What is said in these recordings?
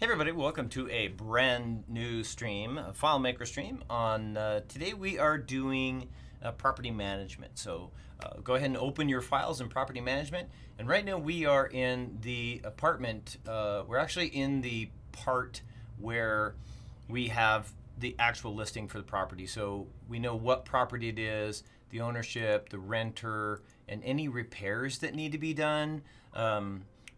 Hey everybody, welcome to a brand new stream, a FileMaker stream. Today we are doing property management. So go ahead and open your files in property management. And right now we are in the apartment. We're actually in the part where we have the actual listing for the property. So we know what property it is, the ownership, the renter, and any repairs that need to be done.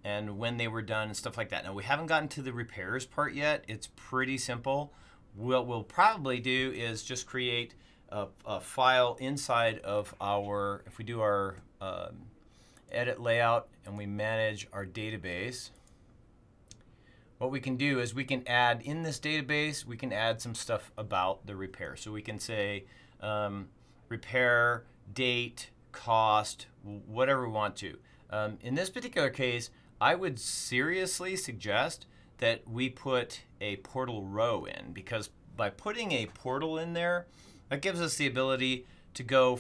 And when they were done and stuff like that. Now, we haven't gotten to the repairs part yet. It's pretty simple. What we'll probably do is just create a file inside of our, if we do our edit layout and we manage our database, what we can do is we can add in this database, we can add some stuff about the repair. So we can say repair, date, cost, whatever we want to. In this particular case, I would seriously suggest that we put a portal row in, because by putting a portal in there, that gives us the ability to go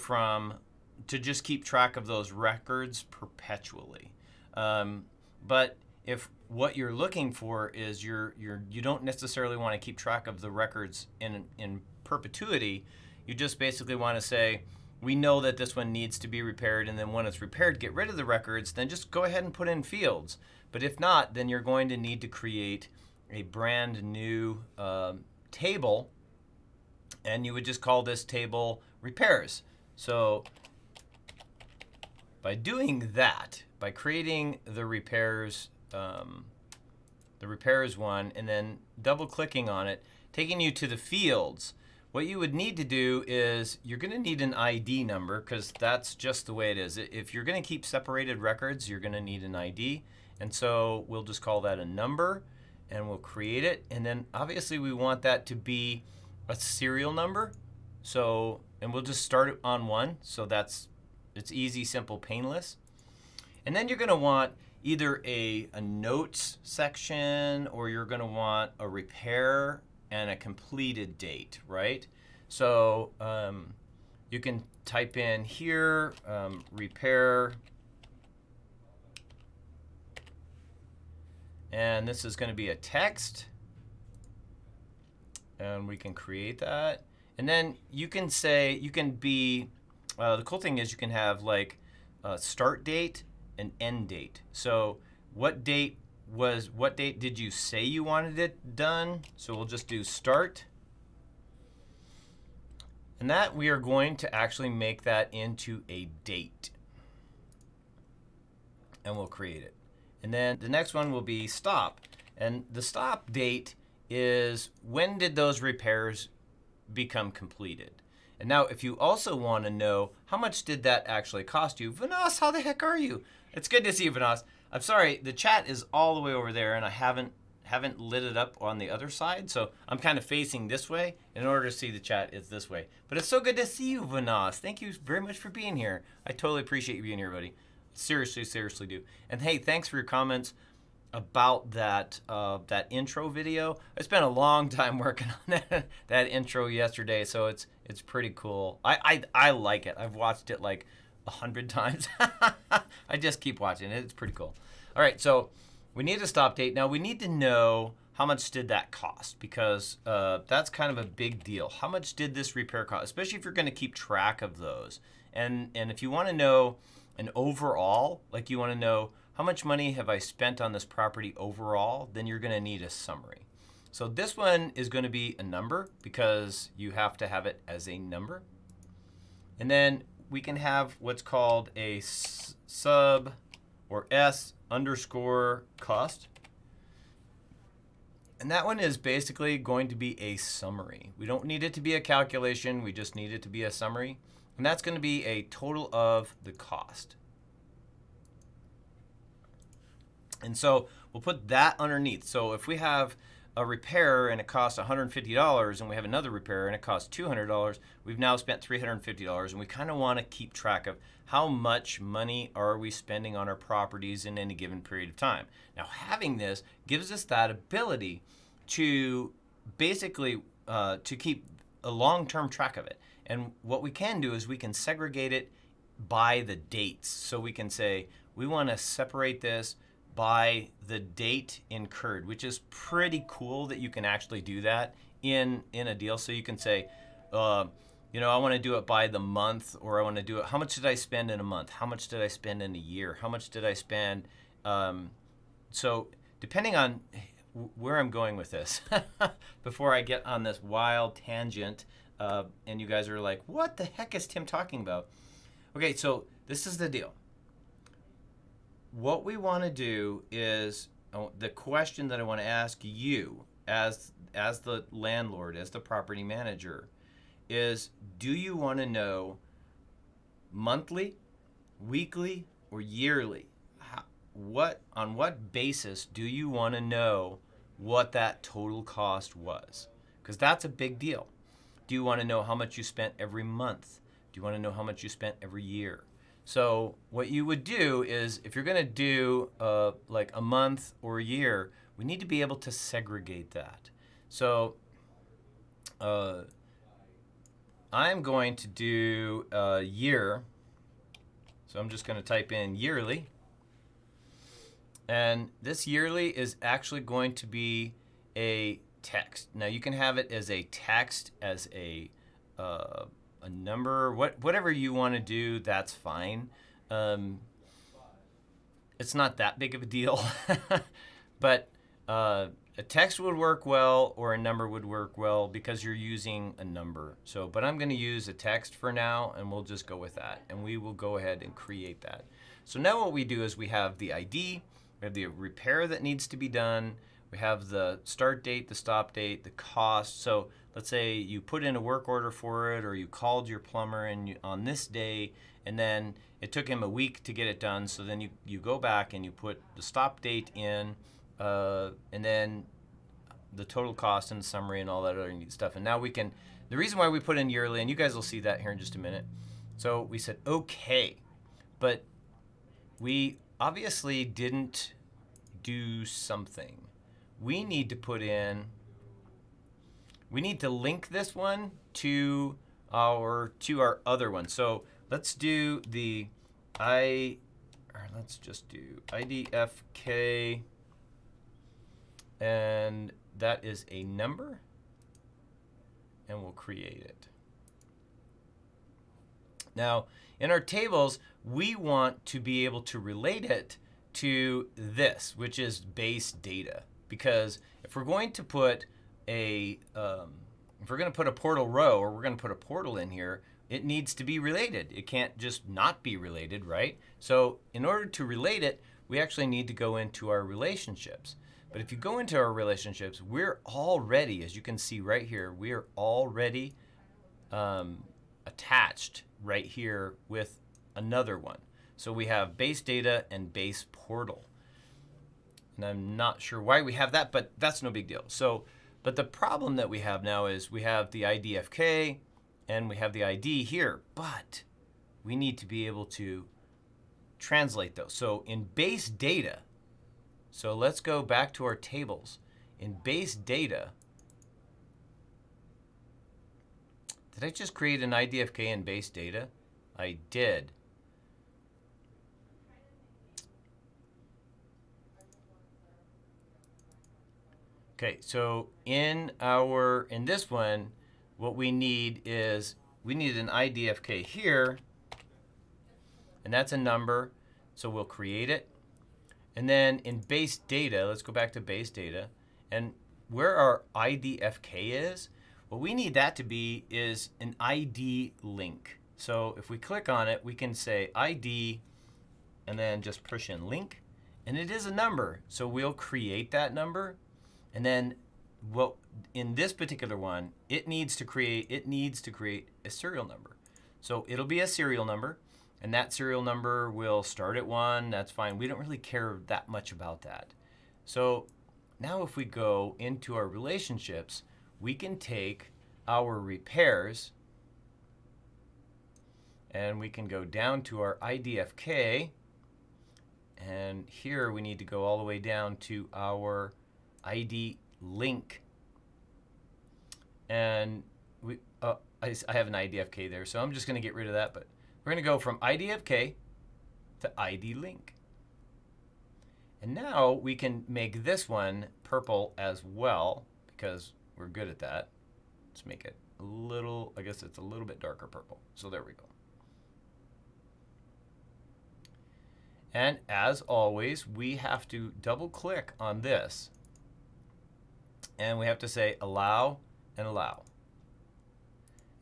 to just keep track of those records perpetually. But if what you're looking for is you don't necessarily want to keep track of the records in perpetuity, you just basically want to say, we know that this one needs to be repaired, and then when it's repaired, get rid of the records, then just go ahead and put in fields. But if not, then you're going to need to create a brand new table, and you would just call this table repairs. So by doing that, by creating the repairs one, and then double clicking on it, taking you to the fields, what you would need to do is you're going to need an ID number, because that's just the way it is. If you're going to keep separated records, you're going to need an ID. And so we'll just call that a number, and we'll create it. And then obviously we want that to be a serial number. So, and we'll just start it on 1. So it's easy, simple, painless. And then you're going to want either a notes section, or you're going to want a repair and a completed date, right? So you can type in here, repair, and this is going to be a text, and we can create that. And then you can say, the cool thing is you can have like a start date and end date. So what date did you say you wanted it done? So we'll just do start. And that we are going to actually make that into a date. And we'll create it. And then the next one will be stop. And the stop date is when did those repairs become completed. And now if you also want to know how much did that actually cost you, Vanas, how the heck are you? It's good to see you, Vanas. I'm sorry, the chat is all the way over there, and I haven't lit it up on the other side, so I'm kind of facing this way. In order to see the chat, it's this way. But it's so good to see you, Vanas. Thank you very much for being here. I totally appreciate you being here, buddy. Seriously, seriously do. And hey, thanks for your comments about that intro video. I spent a long time working on that intro yesterday, so it's pretty cool. I like it. I've watched it like 100 times. I just keep watching it. It's pretty cool. All right, so we need a stop date. Now we need to know how much did that cost, because that's kind of a big deal. How much did this repair cost, especially if you're going to keep track of those. And if you want to know an overall, like you want to know how much money have I spent on this property overall, then you're going to need a summary. So this one is going to be a number, because you have to have it as a number. And then we can have what's called a sub or S underscore cost. And that one is basically going to be a summary. We don't need it to be a calculation. We just need it to be a summary. And that's going to be a total of the cost. And so we'll put that underneath. So if we have a repair and it costs $150, and we have another repair and it costs $200, we've now spent $350, and we kind of want to keep track of how much money are we spending on our properties in any given period of time. Now, having this gives us that ability to basically to keep a long-term track of it. And what we can do is we can segregate it by the dates. So we can say we want to separate this by the date incurred, which is pretty cool that you can actually do that in a deal. So you can say, I want to do it by the month, or I want to do it, how much did I spend in a month? How much did I spend in a year? How much did I spend? So depending on where I'm going with this, before I get on this wild tangent, and you guys are like, what the heck is Tim talking about? Okay, so this is the deal. What we want to do is, the question that I want to ask you as the landlord, as the property manager, is, do you want to know monthly, weekly, or yearly? On what basis do you want to know what that total cost was? Because that's a big deal. Do you want to know how much you spent every month? Do you want to know how much you spent every year? So what you would do is, if you're going to do like a month or a year, we need to be able to segregate that. So I'm going to do a year. So I'm just going to type in yearly. And this yearly is actually going to be a text. Now you can have it as a text, as a number, whatever you want to do, that's fine. It's not that big of a deal, but a text would work well, or a number would work well, because you're using a number. So, but I'm going to use a text for now, and we'll just go with that, and we will go ahead and create that. So now what we do is we have the ID, we have the repair that needs to be done, we have the start date, the stop date, the cost. So let's say you put in a work order for it, or you called your plumber on this day, and then it took him a week to get it done. So then you go back and you put the stop date in, and then the total cost and the summary and all that other neat stuff. And now we can, the reason why we put in yearly, and you guys will see that here in just a minute. So we said, okay, but we obviously didn't do something. We need to link this one to our other one. So let's do let's just do IDFK, and that is a number, and we'll create it. Now, in our tables, we want to be able to relate it to this, which is base data. Because if we're going to put a portal row, or we're going to put a portal in here, it needs to be related. It can't just not be related, right? So in order to relate it, we actually need to go into our relationships. But if you go into our relationships, we're already, as you can see right here, we are already attached right here with another one. So we have base data and base portal. And I'm not sure why we have that, but that's no big deal. So, but the problem that we have now is we have the IDFK and we have the ID here, but we need to be able to translate those. So in base data, so let's go back to our tables. In base data, did I just create an IDFK in base data? I did. Okay, so in this one, what we need is, we need an IDFK here, and that's a number, so we'll create it. And then in base data, let's go back to base data, and where our IDFK is, what we need that to be is an ID link. So if we click on it, we can say ID, and then just push in link, and it is a number, so we'll create that number. And then, well, in this particular one, it needs to create a serial number. So it'll be a serial number, and that serial number will start at 1. That's fine. We don't really care that much about that. So now if we go into our relationships, we can take our repairs, and we can go down to our IDFK, and here we need to go all the way down to our ID link, and I have an IDFK there, so I'm just going to get rid of that, but we're going to go from IDFK to ID link. And now we can make this one purple as well because we're good at that. Let's make it a little, I guess it's a little bit darker purple. So there we go. And as always, we have to double click on this. And we have to say allow and allow.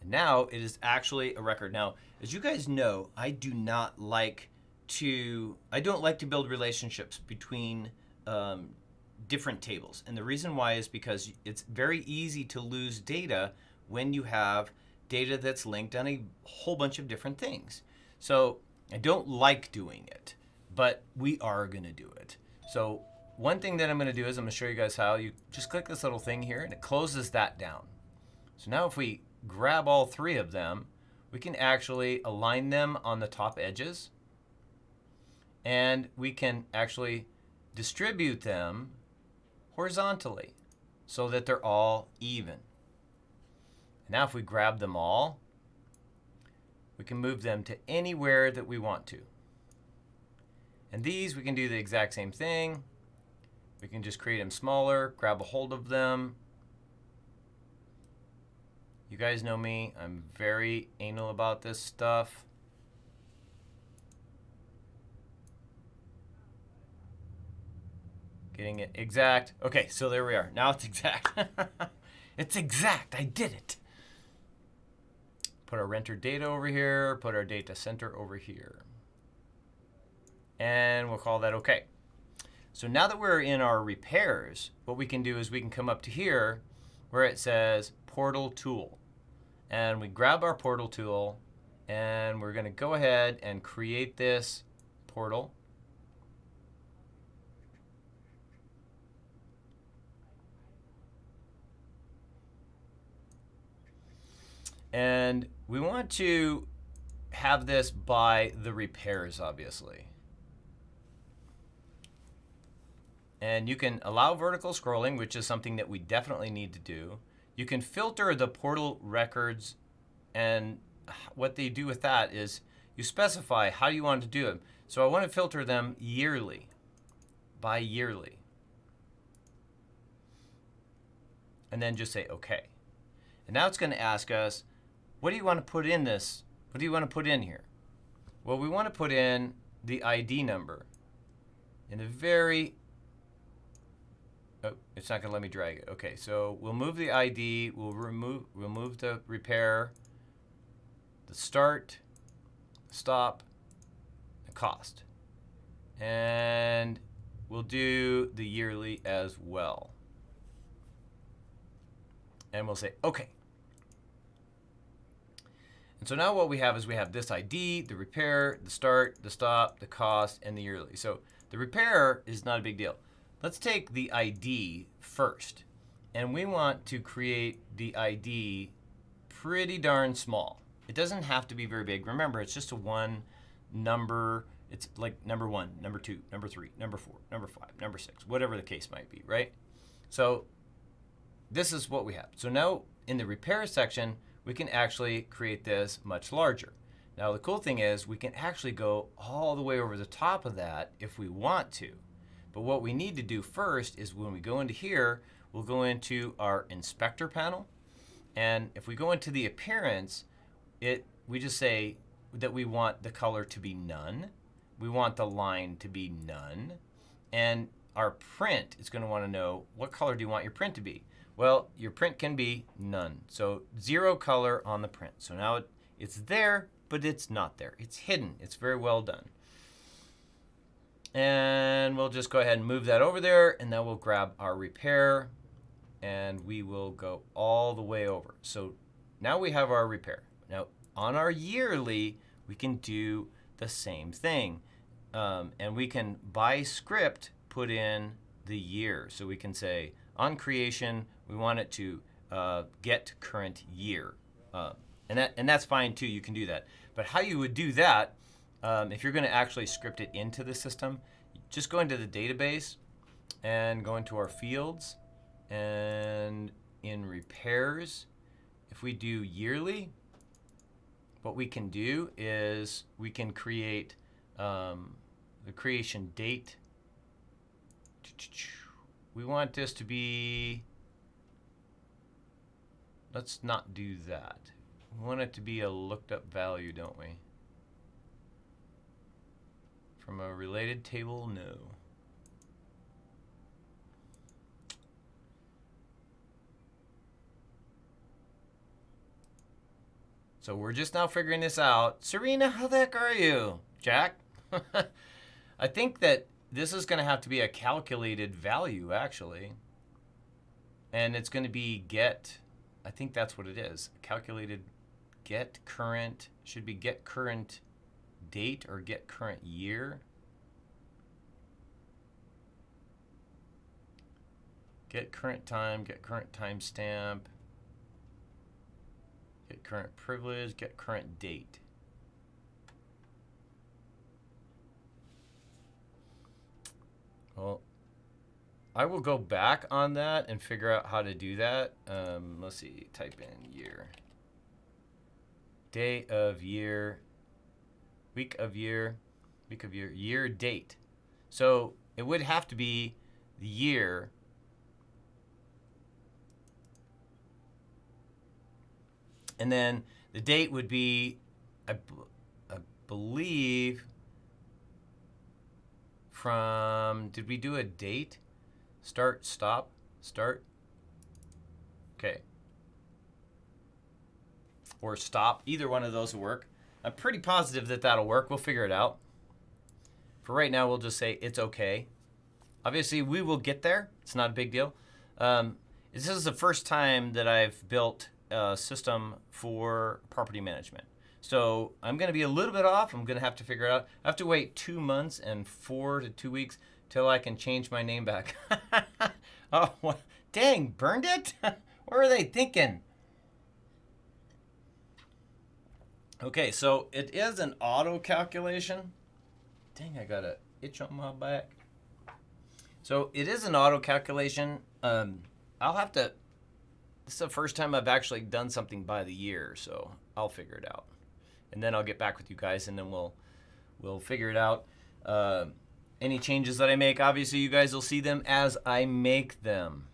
And now it is actually a record. Now, as you guys know, I don't like to build relationships between different tables. And the reason why is because it's very easy to lose data when you have data that's linked on a whole bunch of different things. So I don't like doing it, but we are going to do it. So one thing that I'm going to do is I'm going to show you guys how. You just click this little thing here and it closes that down. So now if we grab all three of them, we can actually align them on the top edges, and we can actually distribute them horizontally so that they're all even. Now if we grab them all, we can move them to anywhere that we want to. And these, we can do the exact same thing. We can just create them smaller, grab a hold of them. You guys know me, I'm very anal about this stuff. Getting it exact. Okay, so there we are. Now it's exact. It's exact, I did it. Put our renter data over here, put our data center over here. And we'll call that okay. So now that we're in our repairs, what we can do is we can come up to here where it says portal tool. And we grab our portal tool and we're going to go ahead and create this portal. And we want to have this by the repairs, obviously. And you can allow vertical scrolling, which is something that we definitely need to do. You can filter the portal records, and what they do with that is you specify how you want to do them. So I want to filter them yearly, by yearly. And then just say okay. And now it's going to ask us, what do you want to put in this? What do you want to put in here? Well, we want to put in the ID number in the very, oh, it's not going to let me drag it. Okay, so we'll move the ID, we'll move the repair, the start, the stop, the cost. And we'll do the yearly as well. And we'll say okay. And so now what we have is we have this ID, the repair, the start, the stop, the cost, and the yearly. So the repair is not a big deal. Let's take the ID first. And we want to create the ID pretty darn small. It doesn't have to be very big. Remember, it's just a one number. It's like number 1, number 2, number 3, number 4, number 5, number 6, whatever the case might be, right? So this is what we have. So now in the repair section, we can actually create this much larger. Now the cool thing is we can actually go all the way over the top of that if we want to. But what we need to do first is when we go into here, we'll go into our inspector panel. And if we go into the appearance, we just say that we want the color to be none. We want the line to be none. And our print is going to want to know, what color do you want your print to be? Well, your print can be none. So 0 color on the print. So now it's there, but it's not there. It's hidden. It's very well done. And we'll just go ahead and move that over there, and then we'll grab our repair, and we will go all the way over. So now we have our repair. Now on our yearly, we can do the same thing. And we can, by script, put in the year. So we can say, on creation, we want it to get current year. And that's fine too, you can do that. But how you would do that, if you're going to actually script it into the system, just go into the database and go into our fields, and in repairs, if we do yearly, what we can do is we can create the creation date we want this to be, let's not do that. We want it to be a looked up value, don't we? From a related table, no. So we're just now figuring this out. Serena, how the heck are you? Jack? I think that this is going to have to be a calculated value, actually. And it's going to be get, I think that's what it is. Calculated get current, should be get current date or get current year. Get current time, get current timestamp. Get current privilege, get current date. Well, I will go back on that and figure out how to do that. Let's see, type in year. Day of year, week of year, year date. So it would have to be the year. And then the date would be, I believe, from, did we do a date? Start, stop, start. Okay. Or stop. Either one of those will work. I'm pretty positive that that'll work. We'll figure it out. For right now, we'll just say it's okay. Obviously, we will get there. It's not a big deal. This is the first time that I've built a system for property management. So I'm going to be a little bit off. I'm going to have to figure it out. I have to wait 2 months and 4 to 2 weeks till I can change my name back. Oh, what? Dang, burned it? What are they thinking? Okay, so it is an auto calculation. Dang, I got an itch on my back. So it is an auto calculation. I'll have to, this is the first time I've actually done something by the year, so I'll figure it out. And then I'll get back with you guys, and then we'll figure it out. Any changes that I make, obviously you guys will see them as I make them.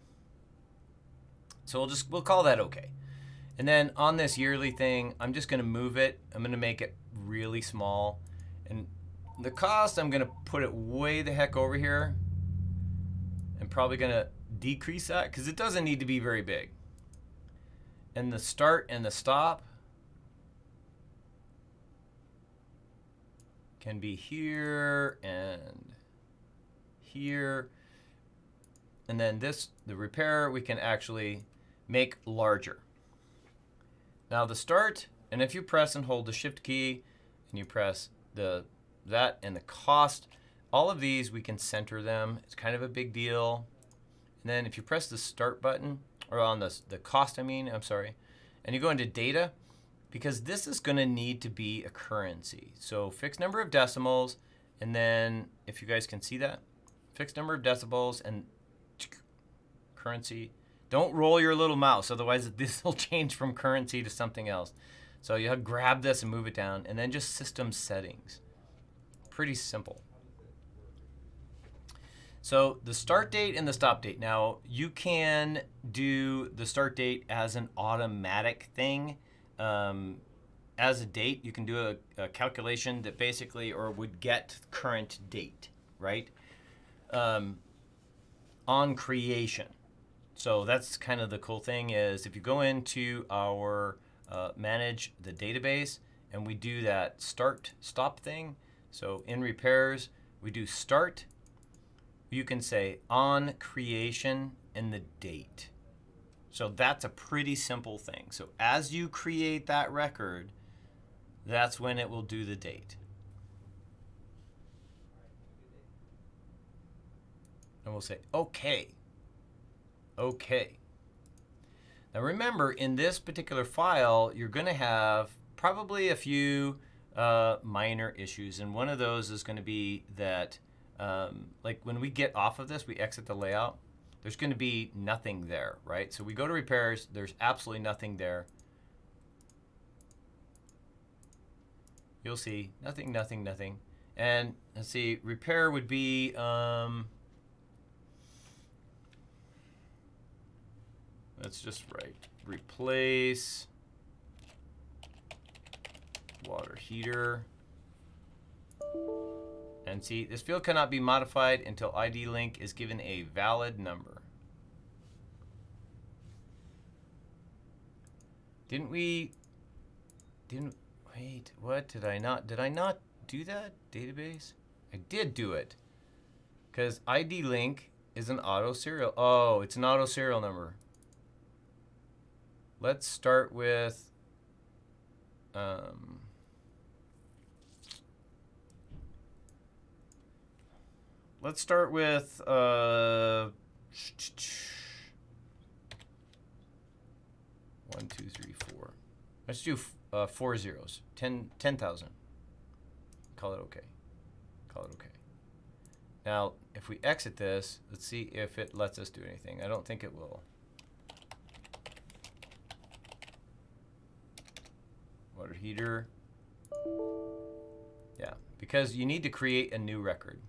So we'll call that okay. And then on this yearly thing, I'm just going to move it. I'm going to make it really small. And the cost, I'm going to put it way the heck over here. I'm probably going to decrease that because it doesn't need to be very big. And the start and the stop can be here and here. And then the repair, we can actually make larger. Now the start, and if you press and hold the shift key and you press that and the cost, all of these we can center them. It's kind of a big deal. And then if you press the start button, or on the cost, and you go into data, because this is going to need to be a currency. So fixed number of decimals, and then if you guys can see that, fixed number of decibels and currency. Don't roll your little mouse, otherwise this will change from currency to something else. So you grab this and move it down, and then just system settings. Pretty simple. So the start date and the stop date. Now you can do the start date as an automatic thing. As a date, you can do a calculation that basically, or would get current date, right? On creation. So that's kind of the cool thing is if you go into our manage the database and we do that start stop thing. So in repairs, we do start. You can say on creation and the date. So that's a pretty simple thing. So as you create that record, that's when it will do the date. And we'll say, okay. Okay. Now remember, in this particular file, you're going to have probably a few minor issues. And one of those is going to be that, like when we get off of this, we exit the layout, there's going to be nothing there, right? So we go to repairs, there's absolutely nothing there. You'll see nothing, nothing, nothing. And let's see, repair would be, let's just write replace water heater. And see, this field cannot be modified until ID link is given a valid number. Wait, what did I not do that? Database? I did do it. Because ID link is an auto serial. Oh, it's an auto serial number. Let's start with let's start with 1, 2, 3, 4. Let's do 4 zeros. 10,000. Call it okay. Call it okay. Now, if we exit this, let's see if it lets us do anything. I don't think it will. Water heater. Yeah, because you need to create a new record.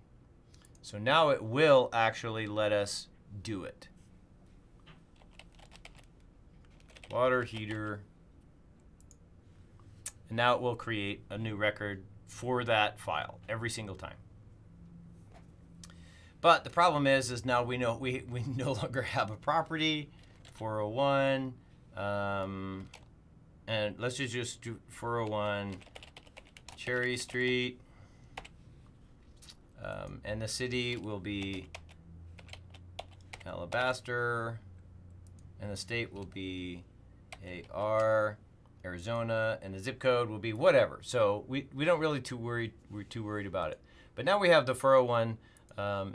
So now it will actually let us do it. Water heater. And now it will create a new record for that file every single time. But the problem is now we know we no longer have a property, 401, and let's just do 401 Cherry Street, and the city will be Alabaster, and the state will be AR, Arizona, and the zip code will be whatever. So we don't really we're too worried about it. But now we have the 401,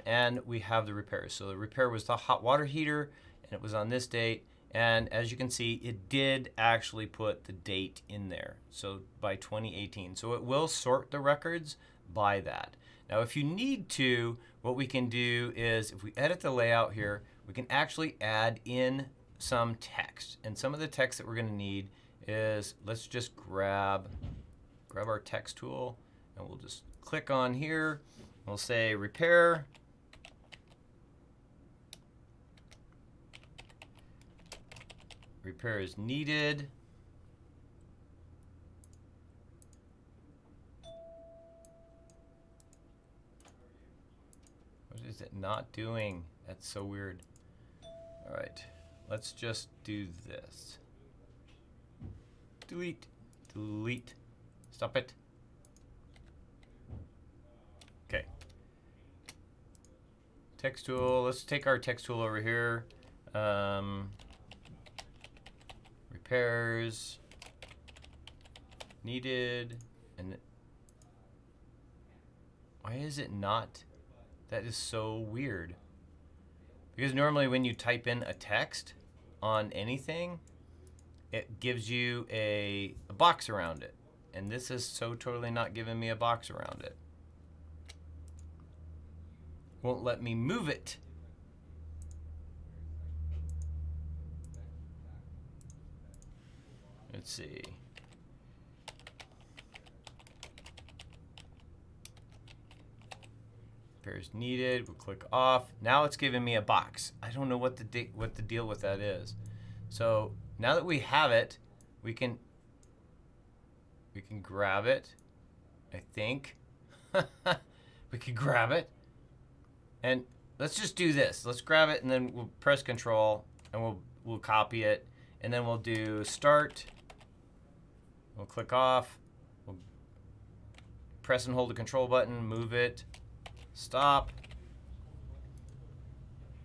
and we have the repairs. So the repair was the hot water heater, and it was on this date. And as you can see, it did actually put the date in there. So by 2018. So it will sort the records by that. Now, if you need to, what we can do is if we edit the layout here, we can actually add in some text. And some of the text that we're going to need is, let's just grab our text tool, and we'll just click on here. We'll say repair. Repair is needed. What is it not doing? That's so weird. All right, let's just do this. Delete, delete, stop it. Okay. Text tool, let's take our text tool over here. Repairs needed, and why is it not? That is so weird. Because normally when you type in a text on anything, it gives you a box around it. And this is so totally not giving me a box around it. Won't let me move it. Let's see. Repairs needed. We'll click off. Now it's giving me a box. I don't know what the deal with that is. So now that we have it, we can grab it. I think we can grab it, and let's just do this. Let's grab it, and then we'll press Control, and we'll copy it, and then we'll do Start. We'll click off. We'll press and hold the Control button, move it, stop.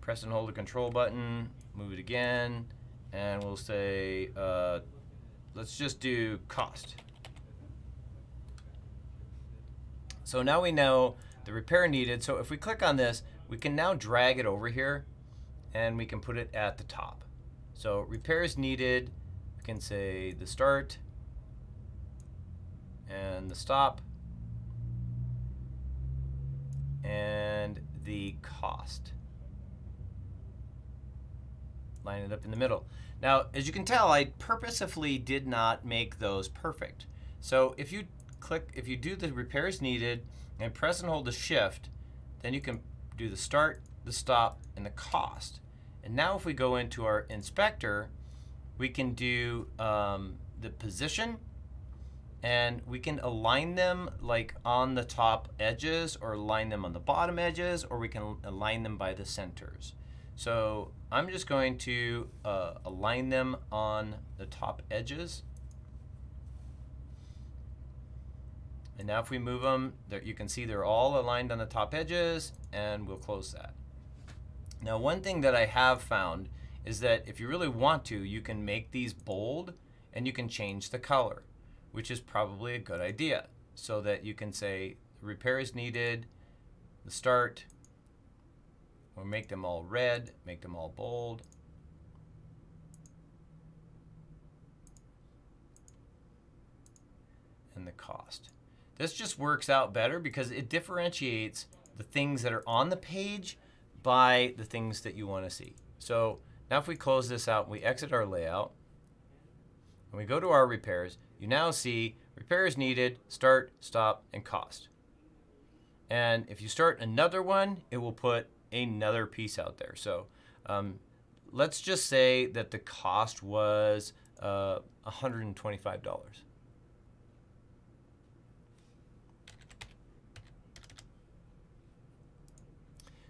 Press and hold the Control button, move it again, and we'll say, let's just do cost. So now we know the repair needed. So if we click on this, we can now drag it over here, and we can put it at the top. So repairs needed, we can say the start, and the stop, and the cost. Line it up in the middle. Now, as you can tell, I purposefully did not make those perfect. So if you do the repairs needed and press and hold the shift, then you can do the start, the stop, and the cost. And now if we go into our inspector, we can do the position, and we can align them like on the top edges or align them on the bottom edges, or we can align them by the centers. So I'm just going to align them on the top edges. And now if we move them, you can see they're all aligned on the top edges, and we'll close that. Now one thing that I have found is that if you really want to, you can make these bold and you can change the color, which is probably a good idea, so that you can say repair is needed, the start, or make them all red, make them all bold. And the cost. This just works out better because it differentiates the things that are on the page by the things that you want to see. So now if we close this out, we exit our layout, and we go to our repairs, you now see repairs needed, start, stop, and cost. And if you start another one, it will put another piece out there. So let's just say that the cost was $125.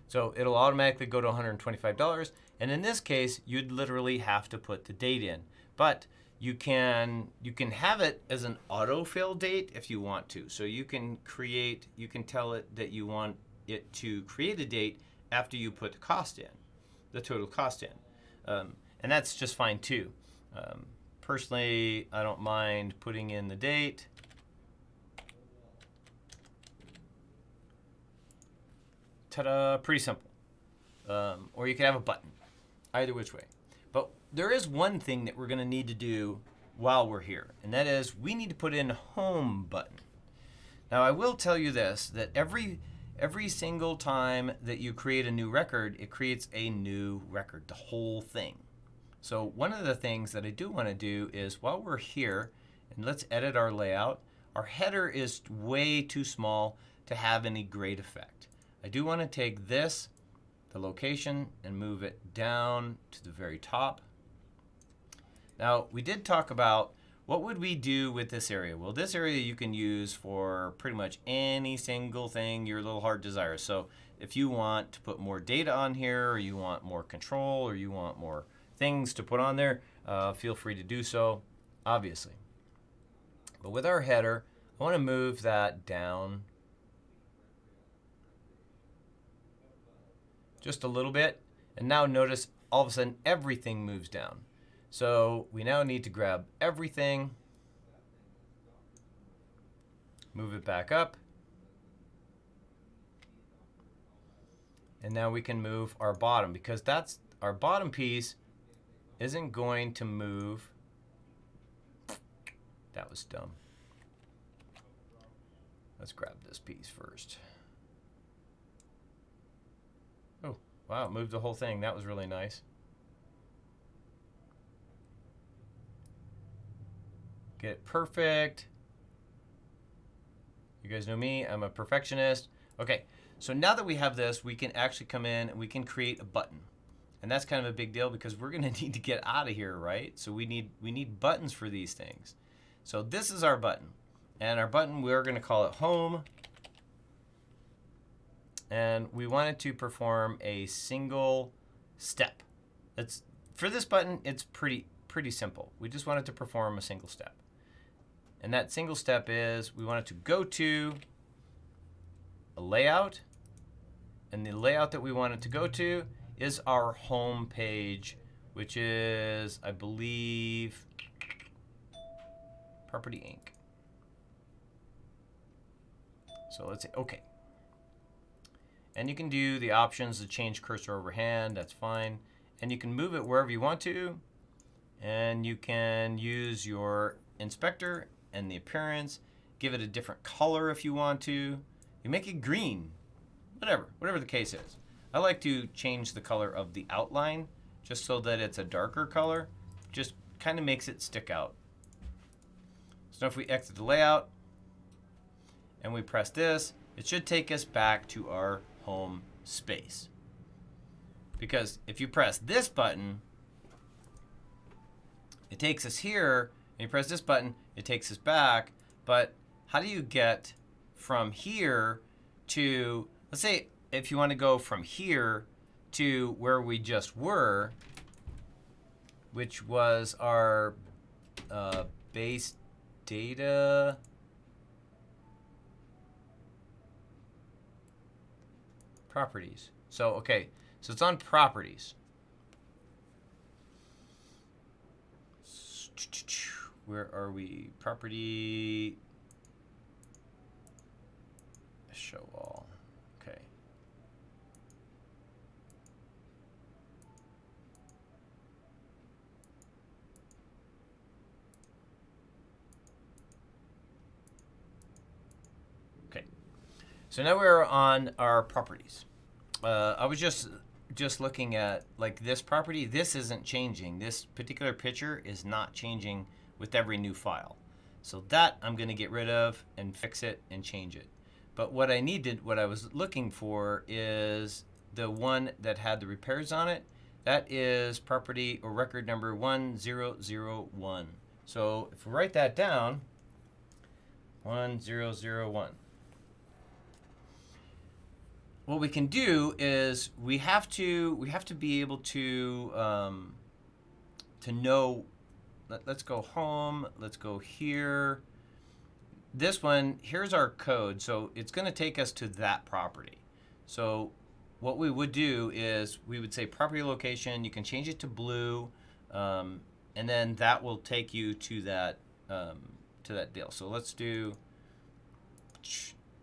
So it'll automatically go to $125. And in this case, you'd literally have to put the date in. But you can have it as an autofill date if you want to. So you can tell it that you want it to create a date after you put the cost in, the total cost in. And that's just fine too. Personally, I don't mind putting in the date. Ta-da, pretty simple. Or you can have a button, either which way. But there is one thing that we're going to need to do while we're here, and that is we need to put in home button. Now I will tell you this, that every single time that you create a new record, it creates a new record, the whole thing. So one of the things that I do want to do is while we're here, and let's edit our layout, our header is way too small to have any great effect. I do want to take this, the location, and move it down to the very top. Now, we did talk about what would we do with this area. Well, this area you can use for pretty much any single thing your little heart desires. So if you want to put more data on here, or you want more control, or you want more things to put on there, feel free to do so, obviously. But with our header, I want to move that down just a little bit, and now notice all of a sudden everything moves down. So we now need to grab everything, move it back up, and now we can move our bottom, because that's our bottom piece isn't going to move. That was dumb. Let's grab this piece first. Oh, wow, it moved the whole thing. That was really nice. Get it perfect. You guys know me, I'm a perfectionist. Okay, so now that we have this, we can actually come in and we can create a button. And that's kind of a big deal because we're gonna need to get out of here, right? So we need buttons for these things. So this is our button. And our button, we're gonna call it home. And we wanted to perform a single step. For this button, it's pretty simple. We just wanted to perform a single step. And that single step is we wanted to go to a layout, and the layout that we wanted to go to is our home page, which is, I believe, Property Inc. So let's say OK. And you can do the options to change cursor over hand, that's fine. And you can move it wherever you want to. And you can use your inspector and the appearance, give it a different color if you want to. You make it green, whatever the case is. I like to change the color of the outline just so that it's a darker color. Just kind of makes it stick out. So if we exit the layout and we press this, it should take us back to our home space. because if you press this button, it takes us here, and you press this button, it takes us back. But how do you get from here to, let's say if you want to go from here to where we just were, which was our base data properties. So, okay, so it's on properties. Where are we? Property, show all. Okay. Okay. So now we're on our properties. I was just looking at like this property. This isn't changing. This particular picture is not changing with every new file. So that I'm going to get rid of and fix it and change it. But what I was looking for is the one that had the repairs on it. That is property or record number 1001. So if we write that down, 1001. What we can do is we have to be able to know. Let's go home. Let's go here. This one, here's our code. So it's going to take us to that property. So what we would do is we would say property location. You can change it to blue, and then that will take you to that deal. So let's do.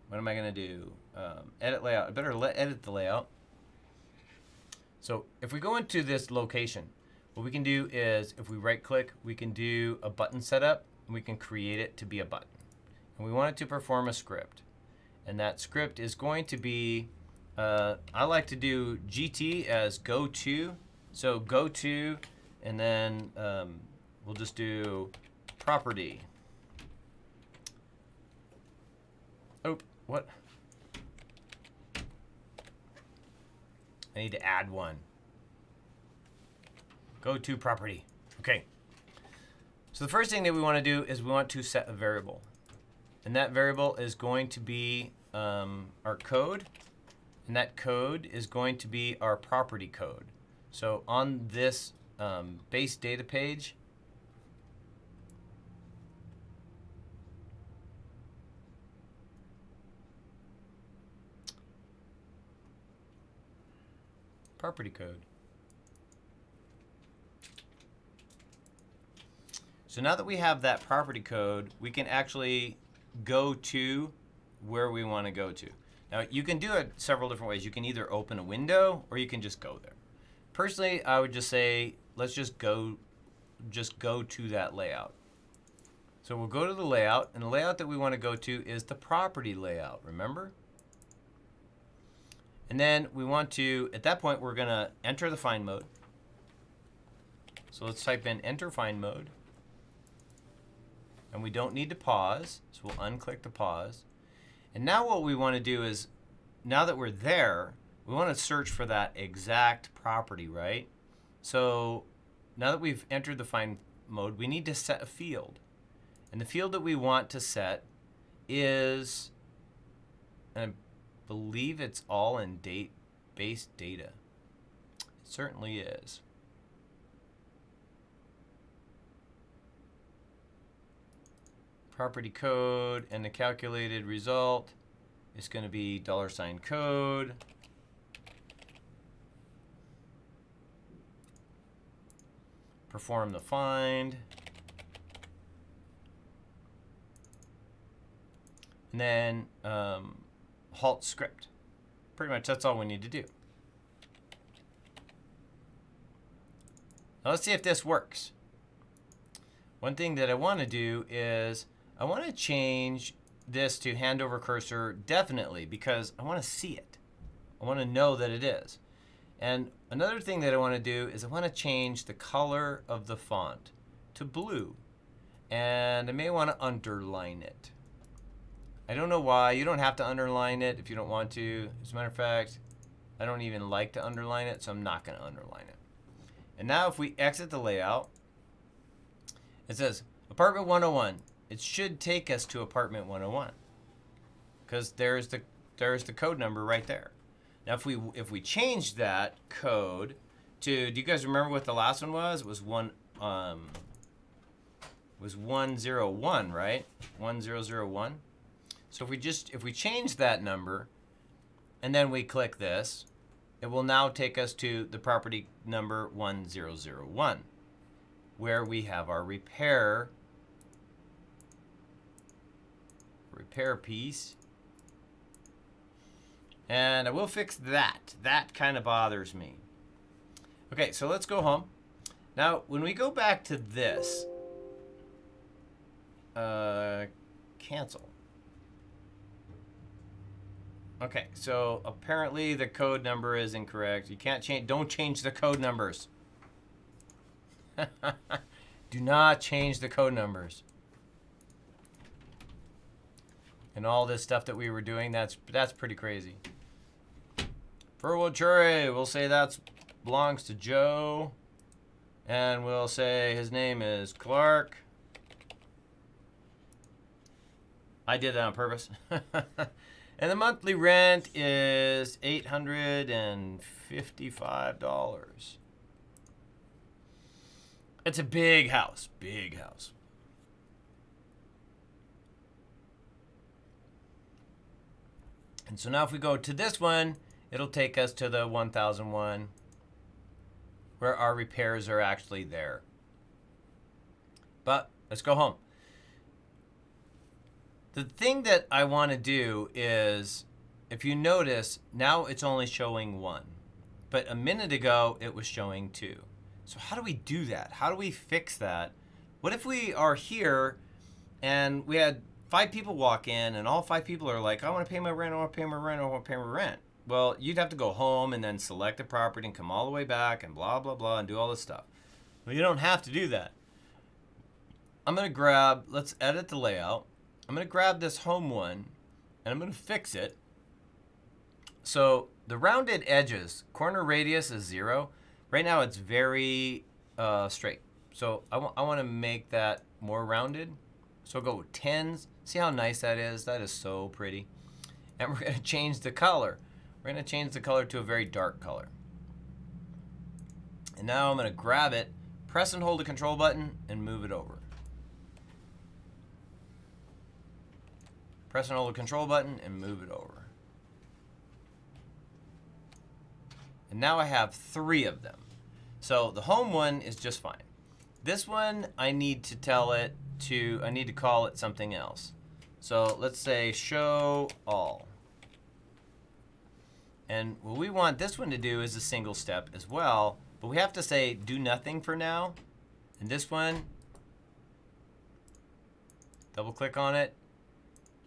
What am I going to do? Edit layout. I better edit the layout. So if we go into this location, what we can do is if we right click, we can do a button setup, and we can create it to be a button. And we want it to perform a script. And that script is going to be, I like to do GT as go to. So go to, and then we'll just do property. Oh, what? I need to add one. Go to property. Okay. So the first thing that we want to do is we want to set a variable. And that variable is going to be our code. And that code is going to be our property code. So on this base data page, property code. So now that we have that property code, we can actually go to where we want to go to. Now you can do it several different ways. You can either open a window or you can just go there. Personally, I would just say let's just go to that layout. So we'll go to the layout, and the layout that we want to go to is the property layout, remember? And then we want to, at that point, we're going to enter the find mode. So let's type in enter find mode. And we don't need to pause, so we'll unclick the pause. And now what we want to do is, now that we're there, we want to search for that exact property, right? So now that we've entered the find mode, we need to set a field. And the field that we want to set is, and I believe it's all in base data. It certainly is. Property code, and the calculated result is going to be $code. Perform the find. And then halt script. Pretty much that's all we need to do. Now let's see if this works. One thing that I want to do is I want to change this to hand over cursor definitely because I want to see it. I want to know that it is. And another thing that I want to do is I want to change the color of the font to blue. And I may want to underline it. I don't know why. You don't have to underline it if you don't want to. As a matter of fact, I don't even like to underline it, so I'm not going to underline it. And now if we exit the layout, it says apartment 101. It should take us to apartment 101 because there's the code number right there. Now if we change that code to, do you guys remember what the last one was? It was 101, right? 1001. So if we change that number and then we click this, it will now take us to the property number 1001, where we have our repair piece. And I will fix that. That kind of bothers me. Okay, so let's go home. Now, when we go back to this, cancel. Okay, so apparently the code number is incorrect. You can't change, don't change the code numbers. Do not change the code numbers. And all this stuff that we were doing, that's pretty crazy. Furwood we'll say that belongs to Joe. And we'll say his name is Clark. I did that on purpose. And the monthly rent is $855. It's a big house, big house. And so now if we go to this one, it'll take us to the 1001, where our repairs are actually there. But let's go home. The thing that I want to do is, if you notice, now it's only showing 1. But a minute ago, it was showing 2. So how do we do that? How do we fix that? What if we are here and we had 5 people walk in and all 5 people are like, I want to pay my rent, I want to pay my rent, I want to pay my rent. Well, you'd have to go home and then select the property and come all the way back and blah, blah, blah, and do all this stuff. Well, you don't have to do that. I'm going to grab, let's edit the layout. I'm going to grab this home one and I'm going to fix it. So the rounded edges, corner radius is 0. Right now it's very straight. So I want to make that more rounded. So I'll go with 10s. See how nice that is? That is so pretty. And we're going to change the color. We're going to change the color to a very dark color. And now I'm going to grab it, press and hold the control button, and move it over. Press and hold the control button and move it over. And now I have 3 of them. So the home one is just fine. This one, I need to call it something else. So let's say show all. And what we want this one to do is a single step as well, but we have to say do nothing for now. And this one, double click on it.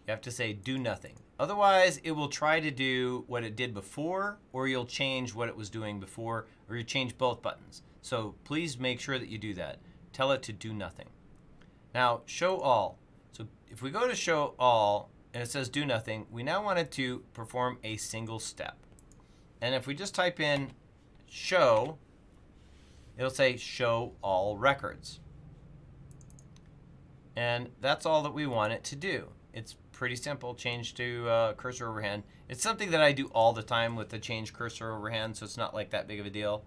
You have to say do nothing. Otherwise, it will try to do what it did before, or you'll change what it was doing before, or you change both buttons. So please make sure that you do that. Tell it to do nothing. Now, show all. So if we go to show all, and it says do nothing, we now want it to perform a single step. And if we just type in show, it'll say show all records. And that's all that we want it to do. It's pretty simple. Change to cursor overhand. It's something that I do all the time with the change cursor overhand, so it's not like that big of a deal.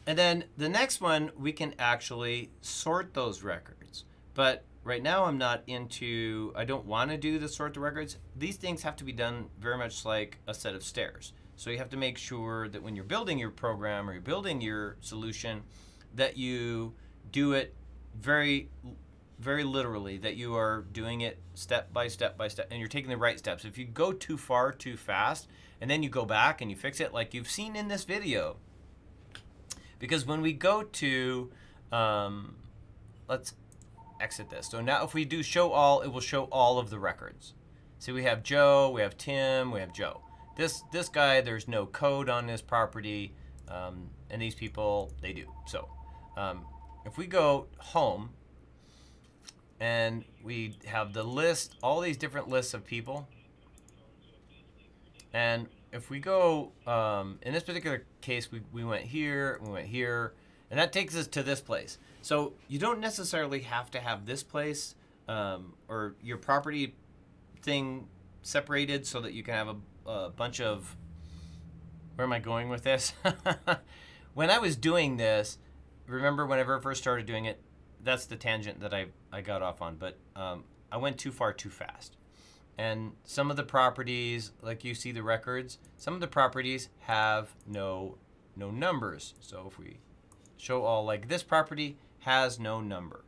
And then the next one, we can actually sort those records. But right now I don't want to do the sort the records. These things have to be done very much like a set of stairs. So you have to make sure that when you're building your program or you're building your solution, that you do it very literally, that you are doing it step by step by step, and you're taking the right steps. If you go too far too fast, and then you go back and you fix it like you've seen in this video, because when we go to, let's exit this. So now if we do show all, it will show all of the records. See, we have Joe, we have Tim, we have Joe. This guy, there's no code on his property, and these people, they do. So if we go home, and we have the list, all these different lists of people. And if we go, in this particular case, we went here, we went here, and that takes us to this place. So you don't necessarily have to have this place or your property thing separated so that you can have a bunch of, where am I going with this? When I was doing this, remember whenever I first started doing it, that's the tangent that I got off on, but I went too far too fast. And some of the properties, like you see the records, some of the properties have no numbers. So if we show all, like this property has no number.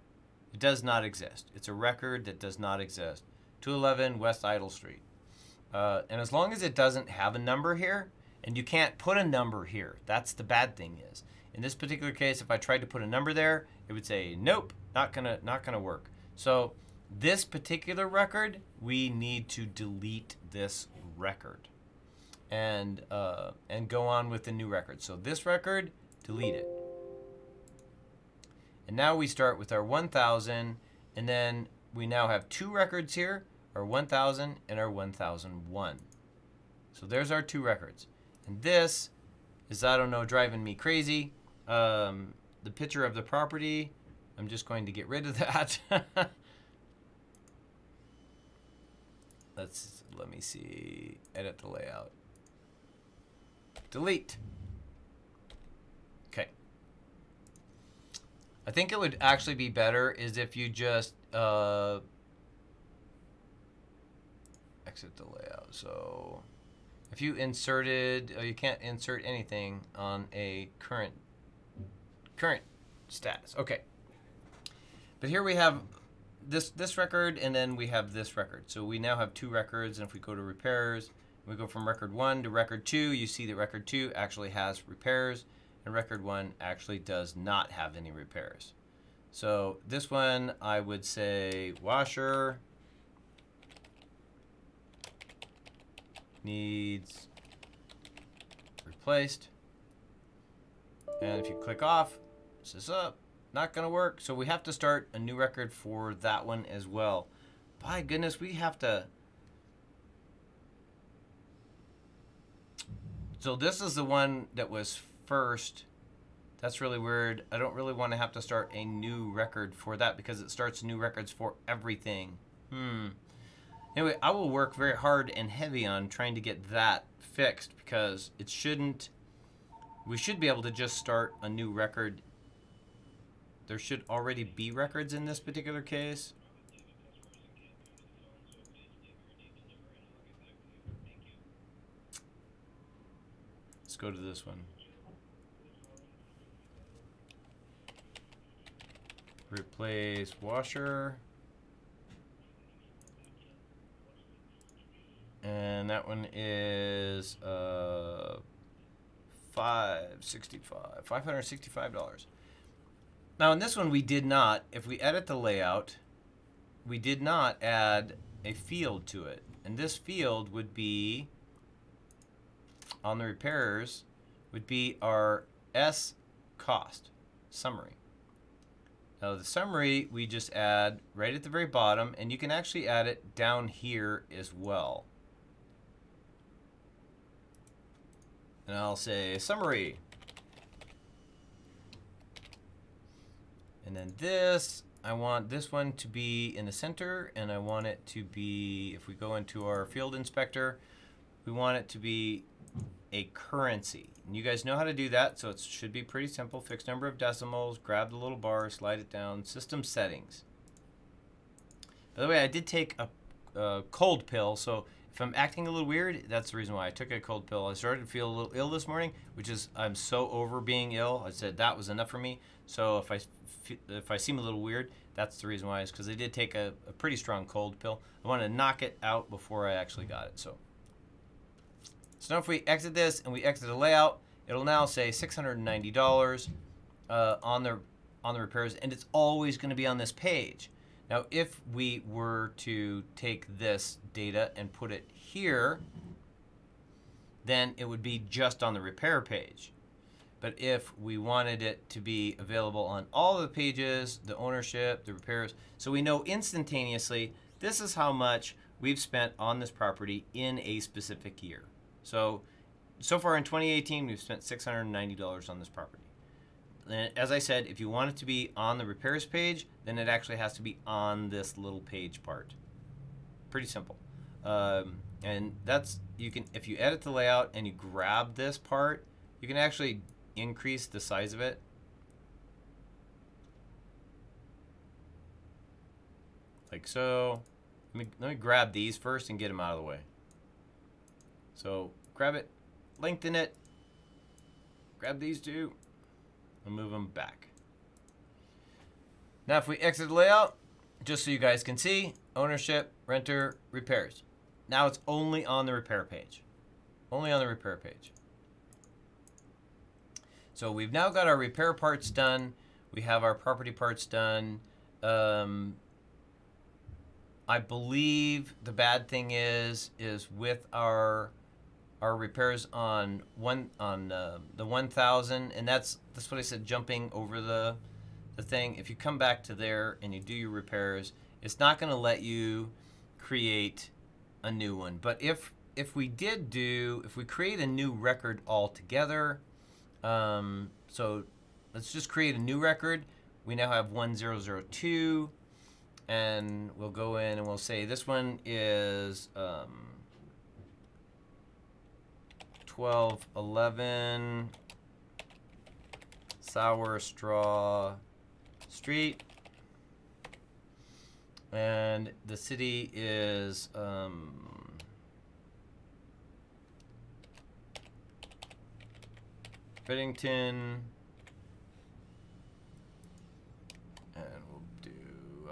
It does not exist. It's a record that does not exist. 211 West Idle Street. And as long as it doesn't have a number here, and you can't put a number here, that's the bad thing is. In this particular case, if I tried to put a number there, it would say, nope, not gonna work. So this particular record, we need to delete this record and go on with the new record. So this record, delete it. And now we start with our 1000, and then we now have two records here, our 1000 and our 1001. So there's our two records. And this is, I don't know, driving me crazy. The picture of the property, I'm just going to get rid of that. Let me see, edit the layout. Delete. Okay. I think it would actually be better is if you just exit the layout. So if you inserted, you can't insert anything on a current status. Okay. But here we have this record, and then we have this record. So we now have two records, and if we go to repairs, we go from record 1 to record 2, you see that record 2 actually has repairs, and record 1 actually does not have any repairs. So this one, I would say washer needs replaced. And if you click off, it says up. Not going to work. So we have to start a new record for that one as well. By goodness, we have to. So this is the one that was first. That's really weird. I don't really want to have to start a new record for that because it starts new records for everything. Anyway, I will work very hard and heavy on trying to get that fixed because it shouldn't. We should be able to just start a new record. There should already be records in this particular case. Let's go to this one. Replace washer. And that one is $565. Now in this one we did not, if we edit the layout, we did not add a field to it. And this field would be, on the repairs, would be our S cost summary. Now the summary we just add right at the very bottom, and you can actually add it down here as well. And I'll say summary. And then this, I want this one to be in the center, and I want it to be, if we go into our field inspector, we want it to be a currency. And you guys know how to do that, so it should be pretty simple. Fixed number of decimals, grab the little bar, slide it down, system settings. By the way, I did take a cold pill, so if I'm acting a little weird, that's the reason why I took a cold pill. I started to feel a little ill this morning, which is I'm so over being ill. I said that was enough for me. So if I seem a little weird, that's the reason why. Is because I did take a pretty strong cold pill. I wanted to knock it out before I actually got it. So now if we exit this and we exit the layout, it'll now say $690 on the repairs, and it's always going to be on this page. Now, if we were to take this data and put it here, then it would be just on the repair page. But if we wanted it to be available on all of the pages, the ownership, the repairs, so we know instantaneously this is how much we've spent on this property in a specific year. So so far in 2018, we've spent $690 on this property. And as I said, if you want it to be on the repairs page, then it actually has to be on this little page part. Pretty simple. And that's, you can, if you edit the layout and you grab this part, you can actually increase the size of it. Like so. Let me grab these first and get them out of the way. So grab it, lengthen it, grab these two, and move them back. Now if we exit the layout, just so you guys can see, ownership, renter, repairs. Now it's only on the repair page. Only on the repair page. So we've now got our repair parts done. We have our property parts done. I believe the bad thing is with our repairs on the 1000, and that's what I said, jumping over the thing. If you come back to there and you do your repairs, it's not going to let you create a new one. But if we create a new record altogether, so let's just create a new record. We now have 1002. And we'll go in and we'll say this one is 1211 Sour Straw Street, and the city is Reddington.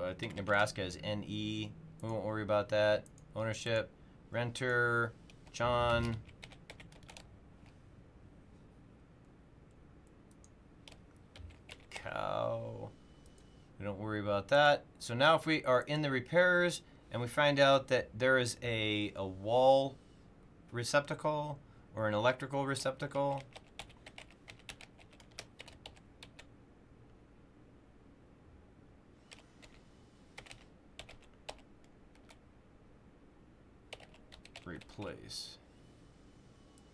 I think Nebraska is NE. We won't worry about that. Ownership, renter, John. Cow. We don't worry about that. So now if we are in the repairs and we find out that there is a wall receptacle or an electrical receptacle, replace.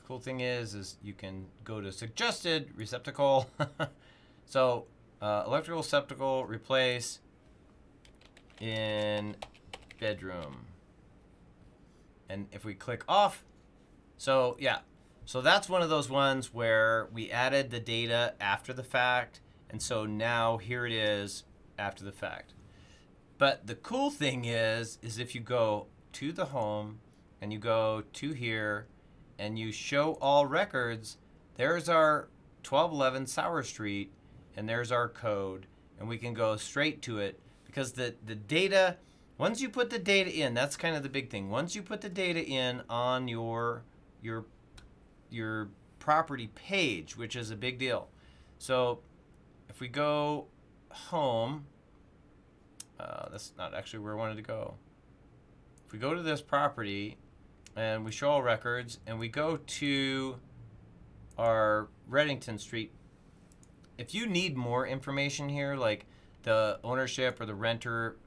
Cool thing is you can go to suggested receptacle. So electrical receptacle, replace in bedroom. And if we click off, so yeah, so that's one of those ones where we added the data after the fact, and so now here it is after the fact. But the cool thing is if you go to the home and you go to here and you show all records, there's our 1211 Sour Street and there's our code, and we can go straight to it because the data, once you put the data in, that's kind of the big thing. Once you put the data in on your property page, which is a big deal. So if we go home, that's not actually where I wanted to go. If we go to this property and we show all records and we go to our Reddington Street, if you need more information here, like the ownership or the renter,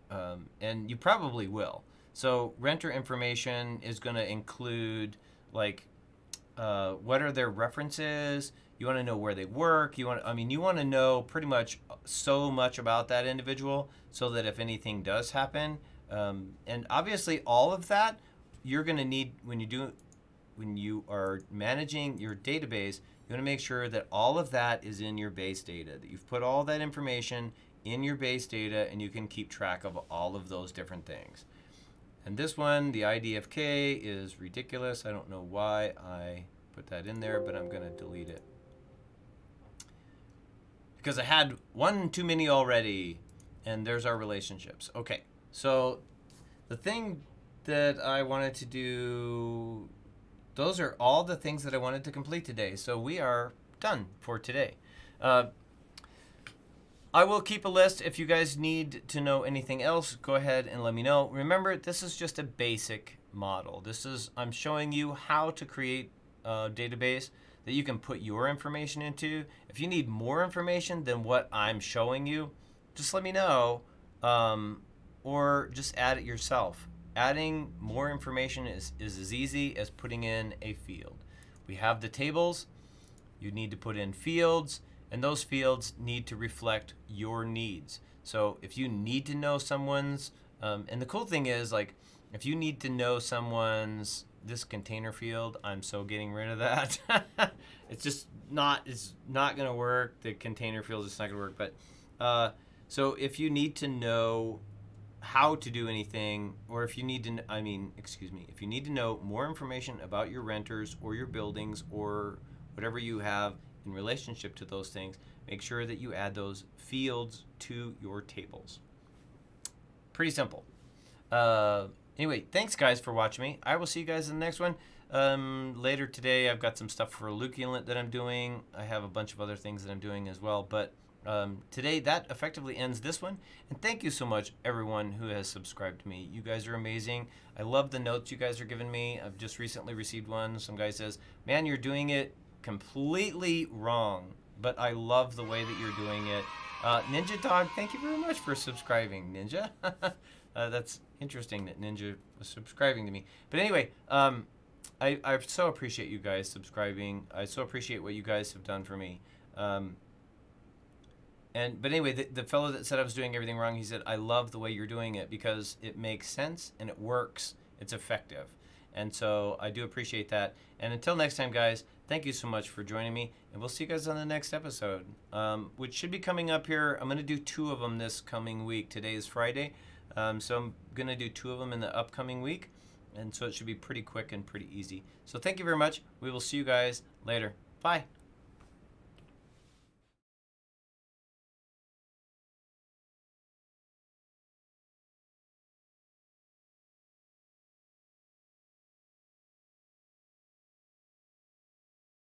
and you probably will. So renter information is going to include like what are their references. You want to know where they work. You want to know pretty much so much about that individual so that if anything does happen, and obviously all of that you're going to need when you are managing your database. You want to make sure that all of that is in your base data, that you've put all that information in your base data and you can keep track of all of those different things. And this one, the IDFK, is ridiculous. I don't know why I put that in there, but I'm going to delete it. Because I had one too many already, and there's our relationships. Okay, so the thing that I wanted to do, those are all the things that I wanted to complete today. So we are done for today. I will keep a list. If you guys need to know anything else, go ahead and let me know. Remember, this is just a basic model. I'm showing you how to create a database that you can put your information into. If you need more information than what I'm showing you, just let me know, or just add it yourself. Adding more information is as easy as putting in a field. we have the tables. You need to put in fields, and those fields need to reflect your needs. So if you need to know someone's, and the cool thing is, like, if you need to know someone's, this container field, I'm so getting rid of that. It's not going to work. The container field is not going to work. But so if you need to know how to do anything, or if you need to, if you need to know more information about your renters or your buildings or whatever you have in relationship to those things, make sure that you add those fields to your tables. Pretty simple. Anyway, thanks guys for watching me. I will see you guys in the next one. Later today, I've got some stuff for Luculant that I'm doing. I have a bunch of other things that I'm doing as well. But today, that effectively ends this one. And thank you so much, everyone who has subscribed to me. You guys are amazing. I love the notes you guys are giving me. I've just recently received one. Some guy says, man, you're doing it completely wrong, but I love the way that you're doing it. Ninja Dog, thank you very much for subscribing, Ninja. That's interesting that Ninja was subscribing to me. But anyway, I so appreciate you guys subscribing. I so appreciate what you guys have done for me. But anyway, the fellow that said I was doing everything wrong, he said, I love the way you're doing it because it makes sense and it works. It's effective. And so I do appreciate that. And until next time, guys, thank you so much for joining me. And we'll see you guys on the next episode, which should be coming up here. I'm going to do 2 of them this coming week. Today is Friday. So I'm going to do 2 of them in the upcoming week. And so it should be pretty quick and pretty easy. So thank you very much. We will see you guys later. Bye.